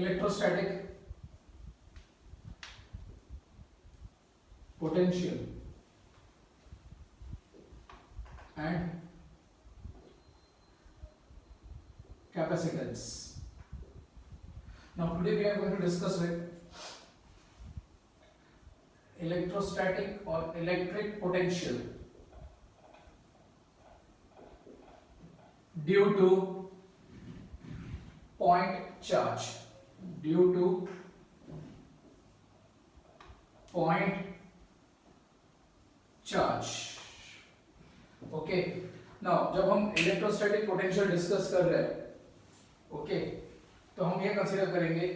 Electrostatic potential and capacitance. Now today we are going to discuss with electrostatic or electric potential due to point charge, due to point charge. Okay, now जब हम electrostatic potential discuss कर रहे हैं, okay, तो हम ये consider करेंगे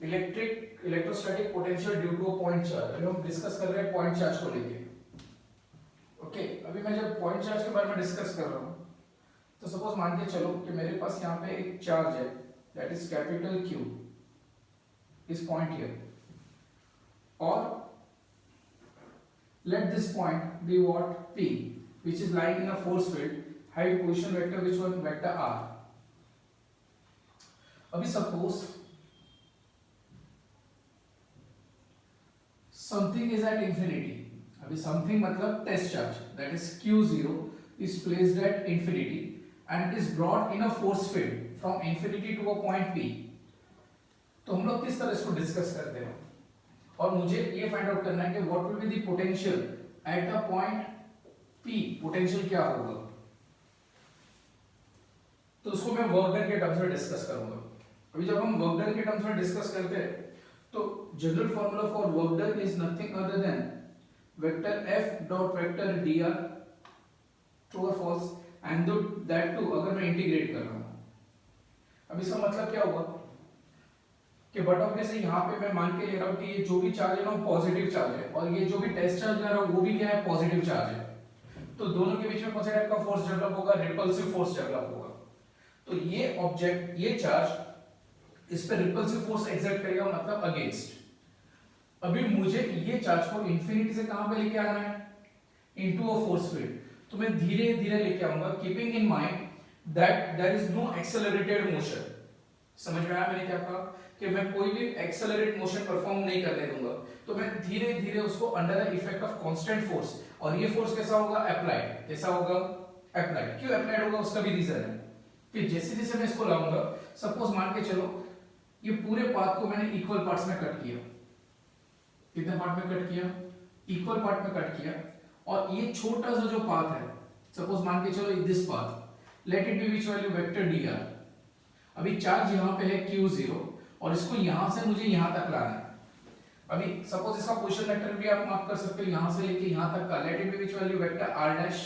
electrostatic potential due to a point charge. अभी हम डिस्कस कर रहे हैं पॉइंट चार्ज को लेके. ओके, अभी मैं जब पॉइंट चार्ज के बारे में डिस्कस कर रहा हूं, तो सपोज मान के चलो कि मेरे पास यहाँ पे एक चार्ज है, दैट इज कैपिटल Q, इस पॉइंट हियर, और let this point be what? P, which is lying in a force field having position vector which one? Vector r. अभी suppose something is at infinity. अभी something मतलब test charge, that is Q0 is placed at infinity and it is brought in a force field from infinity to a point P. तो हम लोग किस तरह इसको discuss करते हैं, और मुझे ये फाइंड आउट करना है कि what will be the potential at the point P. Potential क्या होगा, तो उसको मैं वर्क डन के टर्म्स में डिस्कस करूंगा. अभी जब हम वर्क डन के टर्म्स में डिस्कस करते हैं, तो general formula for work done is nothing other than vector F dot vector dr, true और फॉल्स, एंड दैट टू अगर मैं इंटीग्रेट कर रहा हूं. अब इसका मतलब क्या होगा कि बट ऑब्वियसली यहाँ पे मैं मान के ले रहा हूँ कि ये जो भी चार्ज है ना वो पॉजिटिव चार्ज है, और ये जो भी टेस्ट चार्ज ले रहा हूँ वो भी क्या है, पॉजिटिव चार्ज है. तो दोनों के बीच में कौन सा टाइप का फोर्स डेवलप होगा, रिपल्सिव फोर्स डेवलप होगा. तो ये ऑब्जेक्ट, ये चार्ज इस पे रिपल्सिव फोर्स एक्सर्ट करेगा, मतलब अगेंस्ट. अभी मुझे ये चार्ज को इंफिनिटी से कहां पे लेके आना है, इनटू अ फोर्स फील्ड. तो मैं धीरे धीरे लेके आऊंगा, keeping in mind that there is no accelerated motion. समझ में आया मैंने क्या कहा, कि मैं कोई भी एक्सेलरेट मोशन परफॉर्म नहीं करने दूंगा. तो मैं धीरे धीरे उसको under the effect of constant force, और ये फोर्स कैसा होगा, अप्लाइड. कैसा होगा, अप्लाइड. क्यों अप्लाइड होगा, उसका भी रीजन है कि जैसे जैसे मैं इसको लाऊंगा, सपोज मान के चलो ये पूरे पाथ को मैंने इक्वल पार्ट्स में कट किया. कितने पार्ट में कट किया, इक्वल पार्ट में कट किया. और ये छोटा सा जो पाथ है, सपोज मान के चलो this path, let it be which value, vector dr. अभी चार्ज यहाँ पे है Q0 और इसको यहां से मुझे यहां तक लाना है. अभी सपोज इसका पोजीशन वेक्टर भी आप मार्क कर सकते हो, यहां से लेके यहां तक का, let it be which value, vector r dash,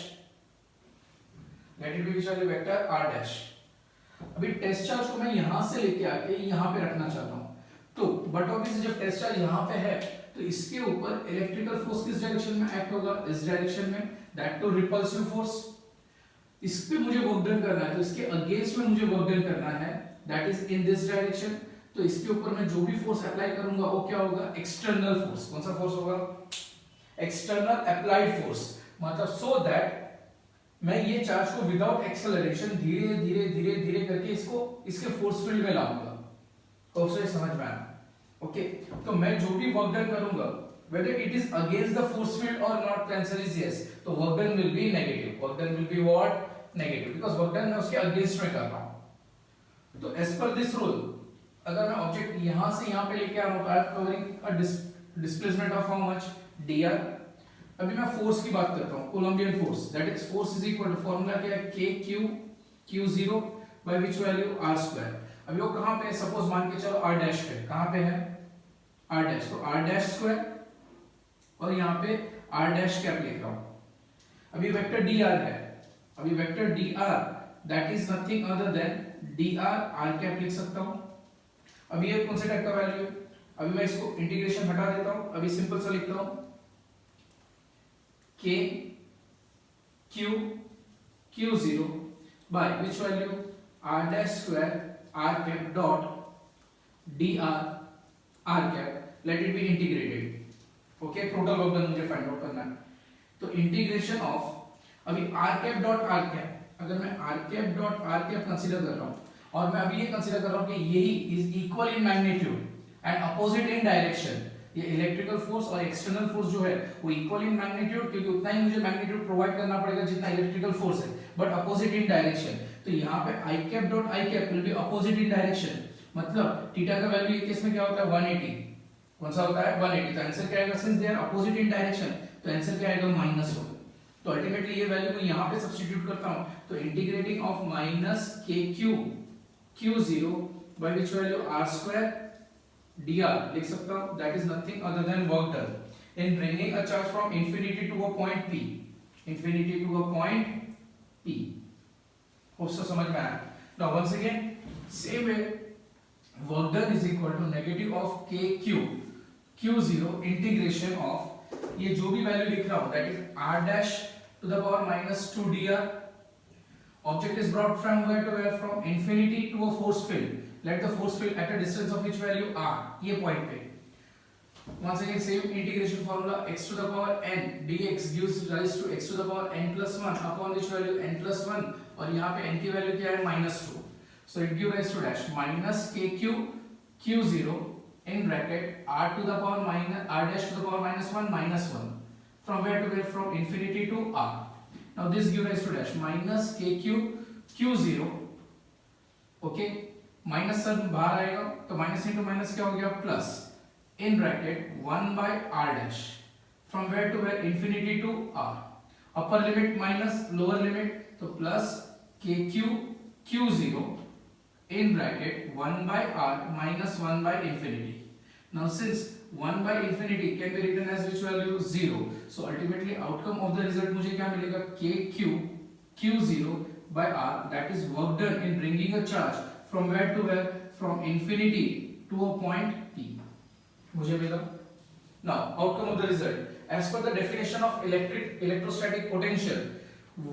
let it be which value, vector r dash. अभी टेस्ट चार्ज को मैं यहां से लेके आके यहां पे रखना चाहता हूं. तो बट ऑब्वियसली जब टेस्ट चार्ज यहां पे है, तो इसके ऊपर इलेक्ट्रिकल फोर्स किस डायरेक्शन में एक्ट होगा, इस डायरेक्शन में, दैट टू रिपल्सिव फोर्स. इस पे मुझे वर्क डन करना है, तो इसके अगेंस्ट में मुझे वर्क डन करना है, that is in this direction. तो इसके ऊपर मैं जो भी फोर्स अप्लाई करूंगा वो क्या होगा, एक्सटर्नल फोर्स. कौन सा फोर्स होगा, एक्सटर्नल अप्लाइड फोर्स. मतलब सो दैट मैं ये चार्ज को विदाउट एक्सेलरेशन धीरे धीरे धीरे धीरे करके इसको इसके फोर्स फील्ड में लाऊंगा. तो उसे समझ में आया. ओके, तो मैं जो भी वर्क डन करूंगा, whether it is against the force field or not, the answer is yes. तो work done will be negative. Work done will be what, negative, because work done मैं उसके against में कर रहा हूँ. तो as per this rule, अगर मैं ऑब्जेक्ट यहां से यहां पे लेके आ रहा हूं, तो I am covering a displacement of how much, dr. अभी मैं फोर्स की बात करता हूं, Coulombian force, that is force is equal to, formula क्या है, q0 by which value, r². अभी वो कहां पे है, सपोज मान के चलो r डैश पे, कहां पे है, r डैश. तो r डैश स्क्वायर और यहां पे r डैश कैप लिख रहा हूं. अभी वेक्टर dr है, अभी vector dr that is nothing other than dr r cap लिख सकता हूं. अभी ये कौन से टाइप का वैल्यू है, अभी मैं इसको इंटीग्रेशन हटा देता हूं. अभी सिंपल सा लिखता हूं, k q q0 by which value, r dash square r cap dot dr r cap, let it be integrated. Okay, total work done मुझे फाइंड आउट करना है. तो इंटीग्रेशन ऑफ, अभी r cap dot r cap, अगर मैं r cap dot r cap consider कर रहा हूं, और मैं अभी ये कंसीडर कर रहा हूं कि यही is equal in magnitude and opposite in direction, ये इलेक्ट्रिकल फोर्स और एक्सटर्नल फोर्स जो है वो इक्वल इन मैग्नीट्यूड, क्योंकि उतना ही मुझे मैग्नीट्यूड प्रोवाइड करना पड़ेगा जितना इलेक्ट्रिकल फोर्स है, बट अपोजिट इन डायरेक्शन। तो यहाँ पे I cap dot I cap will be opposite in direction, मतलब थीटा का वैल्यू ये केस में क्या होता है 180, कौन सा होता है 180, तो आंसर क्या आएगा, since they are opposite in direction तो आंसर क्या आएगा -1। तो अल्टीमेटली ये वैल्यू को यहाँ पे सब्स्टिट्यूट करता हूँ, तो इंटीग्रेटिंग ऑफ माइनस के Q q0 by which value r square dr लिख सकता हूँ, that is nothing other than work done in bringing a charge from infinity to a point p, infinity to a point p। Hope so समझ में आया। now once again same way work done is equal to negative of k q q0 integration of ये जो भी value लिख रहा हूँ that is r dash to the power minus 2 dr। Object is brought from where to where, from infinity to a force field, let the force field at a distance of which value r, ये point पे। once again same integration formula, x to the power n dx gives rise to x to the power n plus 1 upon which value n plus 1, और यहाँ पे n की value क्या है -2, so it gives rise to dash minus kq q0 in bracket r to the power minus r dash to the power -1 from where to where, from infinity to r। now this gives rise to dash minus kq q0, okay, minus sir बाहर आएगा तो minus into minus क्या हो गया plus, in bracket 1 by r dash from where to where, infinity to r, upper limit minus lower limit तो plus kq q0 in bracket 1 by r minus 1 by infinity। now since 1 by infinity can be written as which value 0, so ultimately outcome of the result मुझे क्या मिलेगा, kq q0 by r, that is work done in bringing a charge from where to where, from infinity to a point p, मुझे मिला। now outcome of the result as per the definition of electrostatic potential,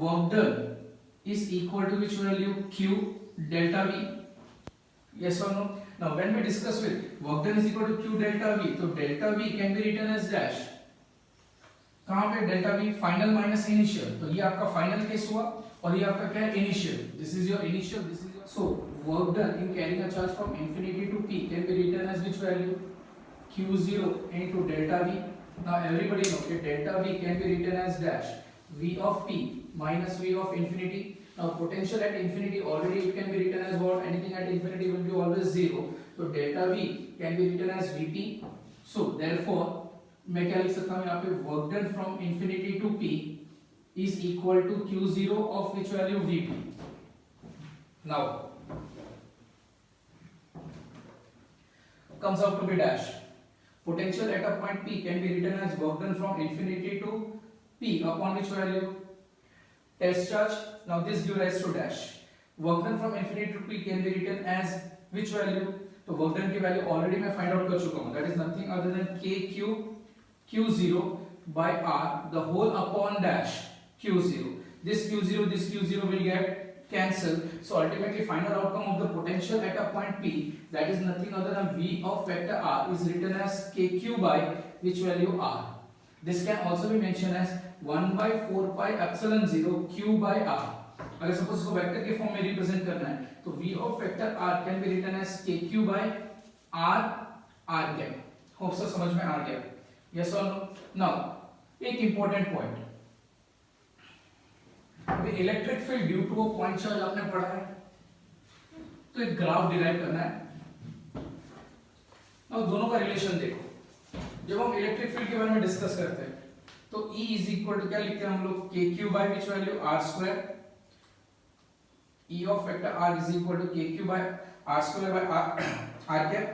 work done is equal to which value, q delta v, yes or no। now when we discuss with work done is equal to q delta v, तो delta v can be written as dash, कहाँ पे delta v final minus initial, तो ये आपका final case हुआ और ये आपका क्या है initial, this is your initial, this is your, so work done in carrying a charge from infinity to p can be written as which value, q0 into delta v। now everybody know that delta v can be written as dash v of p minus v of infinity। now potential at infinity already it can be written as what, anything at infinity will be always 0, so delta v can be written as vp, so therefore मैं क्या लिख सकता हूँ यहाँ पे, work done from infinity to p is equal to q0 of which value, vp। now comes out to be dash potential at a point p can be written as work done from infinity to p upon which value, test charge। now this gives rise to dash work done from infinity to p can be written as which value, तो work done की value already मैं find out कर चुका हूँ, that is nothing other than kq q0 by r the whole upon dash q0, this q0 will get cancelled, so ultimately final outcome of the potential at a point p, that is nothing other than v of vector r is written as kq by which value r, this can also be mentioned as 1 by 4 pi epsilon 0 q by r। अगर suppose इसको vector के form में represent करना है तो v of vector r can be written as kq by r r cap. Hope so समझ में आ गया, यस और नो। नाउ एक इंपॉर्टेंट पॉइंट, अभी electric field due to a point charge आपने पढ़ा है, तो एक ग्राफ डिराइव करना है। नाउ दोनों का रिलेशन देखो, जब हम इलेक्ट्रिक फील्ड के बारे में डिस्कस करते हैं तो E इज इक्वल टू क्या लिखते हैं हम लोग, kq by which value, r square, E of vector r is equal to kq by r square by r cap।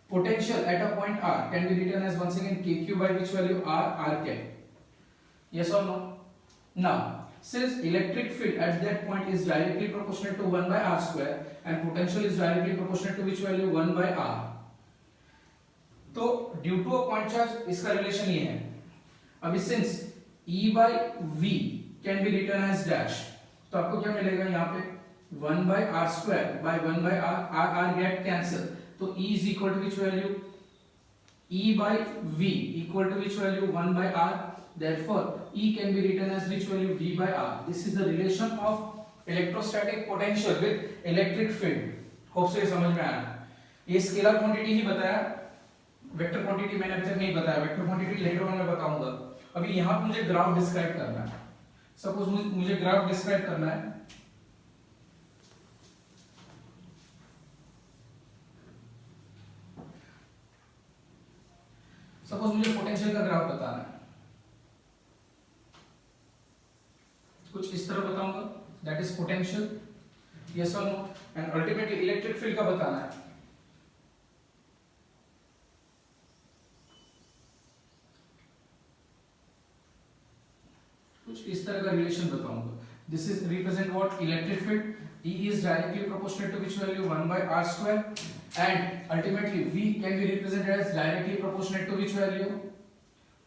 potential at a point r can be written as once again kq by which value, r cap, yes or no। now since electric field at that point is directly proportional to 1 by r square and potential is directly proportional to which value, 1 by r, तो due to a point charge इसका relation ये है। अभी since E by v can be written as dash, तो आपको क्या मिलेगा यहाँ पे 1 by r square by 1 by r get cancel, तो E is equal to which value, E by v equal to which value, 1 by r, therefore E can be written as which value, v by r। this is the relation of electrostatic potential with electric field। Hope so ये समझ में आया। ये scalar quantity ही बताया, vector quantity मैंने अभी तक नहीं बताया, वेक्टर क्वांटिटी लेटर ऑन मैं बताऊंगा। अभी यहाँ पे मुझे ग्राफ डिस्क्राइब करना है। सपोज मुझे ग्राफ डिस्क्राइब करना है, सपोज मुझे पोटेंशियल का ग्राफ बताना है, कुछ इस तरह बताऊंगा, दैट इज पोटेंशियल, यस और no. And ultimately electric field का बताना है, कुछ इस तरह का रिलेशन बताऊंगा। This is represent what, electric field. E is directly proportional to which value, 1 by r square, and ultimately V can be represented as directly proportional to which value,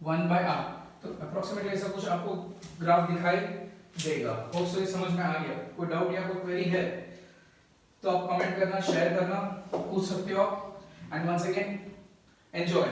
1 by r। तो approximately ऐसा कुछ आपको graph दिखाई देगा। Hope so ये समझ में आ गया। कोई डाउट या कोई क्वेरी है तो आप कमेंट करना, शेयर करना, पूछ सकते हो आप। And once again enjoy.